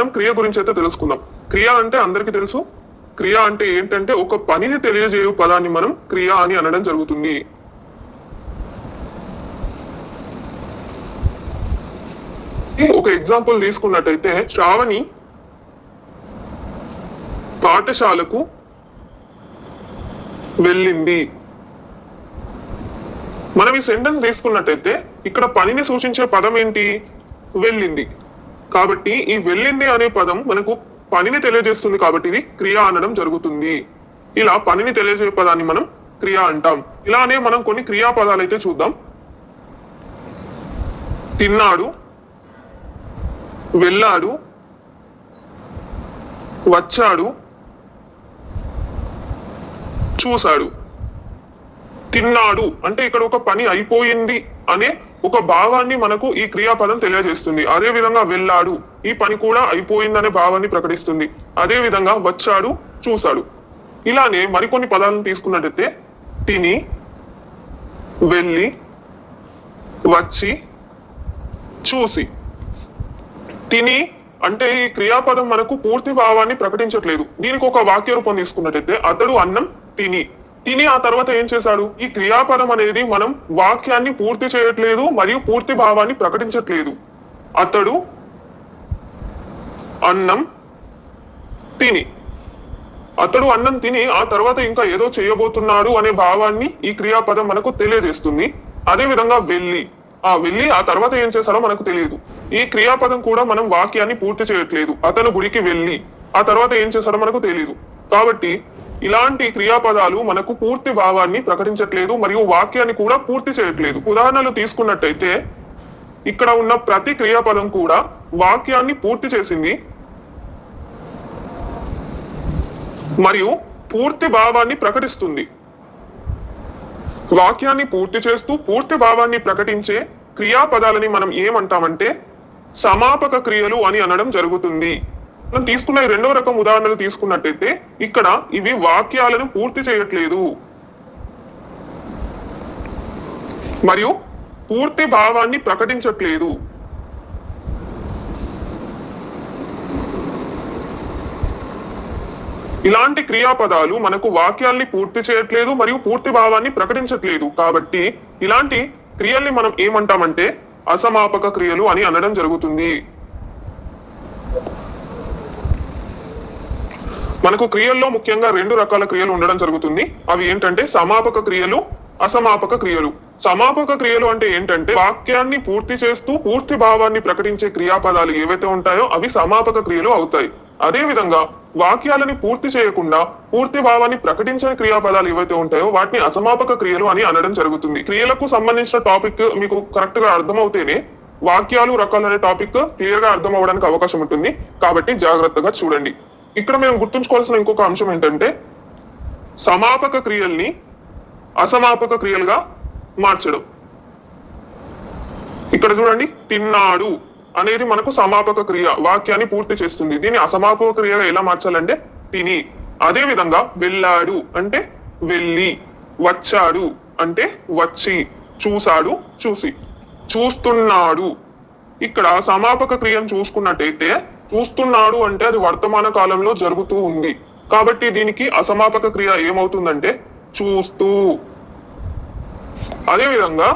మనం క్రియ గురించి అయితే తెలుసుకుందాం. క్రియ అంటే అందరికీ తెలుసు. క్రియ అంటే ఏంటంటే ఒక పనిని తెలియజేయు పదాన్ని మనం క్రియ అని అనడం జరుగుతుంది. ఒక ఎగ్జాంపుల్ తీసుకున్నట్టయితే శ్రావణి పాఠశాలకు వెళ్ళింది. మనం ఈ సెంటెన్స్ తీసుకున్నట్టయితే ఇక్కడ పనిని సూచించే పదం ఏంటి? వెళ్ళింది. కాబట్టి ఈ వెళ్ళింది అనే పదం మనకు పనిని తెలియజేస్తుంది కాబట్టి ఇది క్రియ అనడం జరుగుతుంది. ఇలా పనిని తెలియజే పదాన్ని మనం క్రియ అంటాం. ఇలానే మనం కొన్ని క్రియాపదాలు అయితే చూద్దాం. తిన్నాడు, వెళ్ళాడు, వచ్చాడు, చూశాడు. తిన్నాడు అంటే ఇక్కడ ఒక పని అయిపోయింది అనే ఒక భావాన్ని మనకు ఈ క్రియాపదం తెలియజేస్తుంది. అదే విధంగా వెళ్ళాడు, ఈ పని కూడా అయిపోయిందనే భావాన్ని ప్రకటిస్తుంది. అదే విధంగా వచ్చాడు, చూశాడు. ఇలానే మరికొన్ని పదాలను తీసుకున్నట్టయితే తిని, వెళ్ళి, వచ్చి, చూసి. తిని అంటే ఈ క్రియాపదం మనకు పూర్తి భావాన్ని ప్రకటించట్లేదు. దీనికి ఒక వాక్య రూపం తీసుకున్నట్టయితే అతడు అన్నం తిని. తిని ఆ తర్వాత ఏం చేశాడు? ఈ క్రియాపదం అనేది మనం వాక్యాన్ని పూర్తి చేయట్లేదు మరియు పూర్తి భావాన్ని ప్రకటించట్లేదు. అతడు అన్నం తిని. అతడు అన్నం తిని ఆ తర్వాత ఇంకా ఏదో చేయబోతున్నాడు అనే భావాన్ని ఈ క్రియాపదం మనకు తెలియజేస్తుంది. అదే విధంగా వెళ్ళి ఆ తర్వాత ఏం చేశాడో మనకు తెలియదు. ఈ క్రియాపదం కూడా మనం వాక్యాన్ని పూర్తి చేయట్లేదు. అతను గుడికి వెళ్ళి ఆ తర్వాత ఏం చేశాడో మనకు తెలియదు. కాబట్టి ఇలాంటి క్రియాపదాలు మనకు పూర్తి భావాన్ని ప్రకటించట్లేదు మరియు వాక్యాన్ని కూడా పూర్తి చేయట్లేదు. ఉదాహరణలు తీసుకున్నట్టయితే ఇక్కడ ఉన్న ప్రతి క్రియాపదం కూడా వాక్యాన్ని పూర్తి చేసింది మరియు పూర్తి భావాన్ని ప్రకటిస్తుంది. వాక్యాన్ని పూర్తి చేస్తూ పూర్తి భావాన్ని ప్రకటించే క్రియాపదాలని మనం ఏమంటామంటే సమాపక క్రియలు అని అనడం జరుగుతుంది. మనం తీసుకున్న రెండవ రకం ఉదాహరణలు తీసుకున్నట్టయితే ఇక్కడ ఇవి వాక్యాలను పూర్తి చేయట్లేదు మరియు పూర్తి భావాన్ని ప్రకటించట్లేదు. ఇలాంటి క్రియాపదాలు మనకు వాక్యాల్ని పూర్తి చేయట్లేదు మరియు పూర్తి భావాన్ని ప్రకటించట్లేదు. కాబట్టి ఇలాంటి క్రియల్ని మనం ఏమంటామంటే అసమాపక క్రియలు అని అనడం జరుగుతుంది. మనకు క్రియల్లో ముఖ్యంగా రెండు రకాల క్రియలు ఉండడం జరుగుతుంది. అవి ఏంటంటే సమాపక క్రియలు, అసమాపక క్రియలు. సమాపక క్రియలు అంటే ఏంటంటే వాక్యాన్ని పూర్తి చేస్తూ పూర్తి భావాన్ని ప్రకటించే క్రియాపదాలు ఏవైతే ఉంటాయో అవి సమాపక క్రియలు అవుతాయి. అదే విధంగా వాక్యాలని పూర్తి చేయకుండా పూర్తి భావాన్ని ప్రకటించని క్రియాపదాలు ఏవైతే ఉంటాయో వాటిని అసమాపక క్రియలు అని అనడం జరుగుతుంది. క్రియలకు సంబంధించిన టాపిక్ మీకు కరెక్ట్ గా అర్థమవుతేనే వాక్యాలు రకాలు అనే టాపిక్ క్లియర్ గా అర్థం అవ్వడానికి అవకాశం ఉంటుంది. కాబట్టి జాగ్రత్తగా చూడండి. ఇక్కడ మేము గుర్తుంచుకోవాల్సిన ఇంకొక అంశం ఏంటంటే సమాపక క్రియల్ని అసమాపక క్రియలుగా మార్చడం. ఇక్కడ చూడండి, తిన్నాడు అనేది మనకు సమాపక క్రియ, వాక్యాన్ని పూర్తి చేస్తుంది. దీన్ని అసమాపక క్రియగా ఎలా మార్చాలంటే తిని. అదే విధంగా వెళ్ళాడు అంటే వెళ్ళి, వచ్చాడు అంటే వచ్చి, చూశాడు చూసి, చూస్తున్నాడు. ఇక్కడ సమాపక క్రియను చూసుకున్నట్టయితే చూస్తున్నాడు అంటే అది వర్తమాన కాలంలో జరుగుతూ ఉంది. కాబట్టి దీనికి అసమాపక క్రియ ఏమవుతుందంటే చూస్తూ. అదే విధంగా